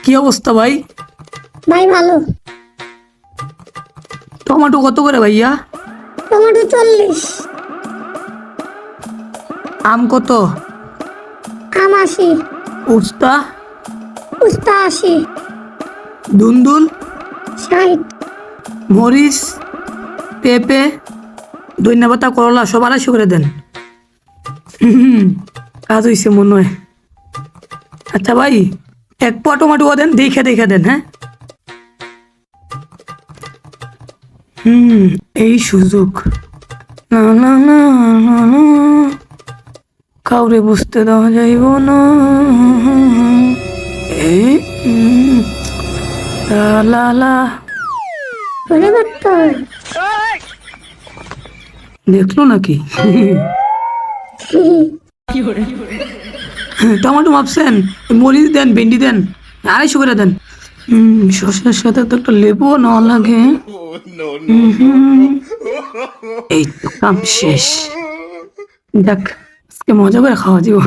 কি অবস্থা ভাই? ভাই ভালো। টমেটো কত করে ভাইয়া? টমেটো 40। আম কত? আম 80। উস্তা? উস্তা 80। দুন্দুল? 60। মরিচ? পেঁপে? ধন্যবাদ, করলা সব 250 করে দেন। কাজ হয়েছে মনে হয়। আচ্ছা ভাই, এক পোয়া টমেটো দেন, দেখে দেখে দেন। হ্যাঁ, এই সুযোগ। না না না না না, কাউরে বুঝতে দেওয়া যাইব না। এই লা লা লা। ওরে বাট্টা। দেখলো নাকি? টমেটো মাপছেন? মরিচ দেন, ভেন্ডি দেন, 250 করে দেন। শসার সাথে তো একটা লেবুও নেওয়া লাগে। এই তো কাম শেষ। যাক, আজকে মজা করে খাওয়া যাবো।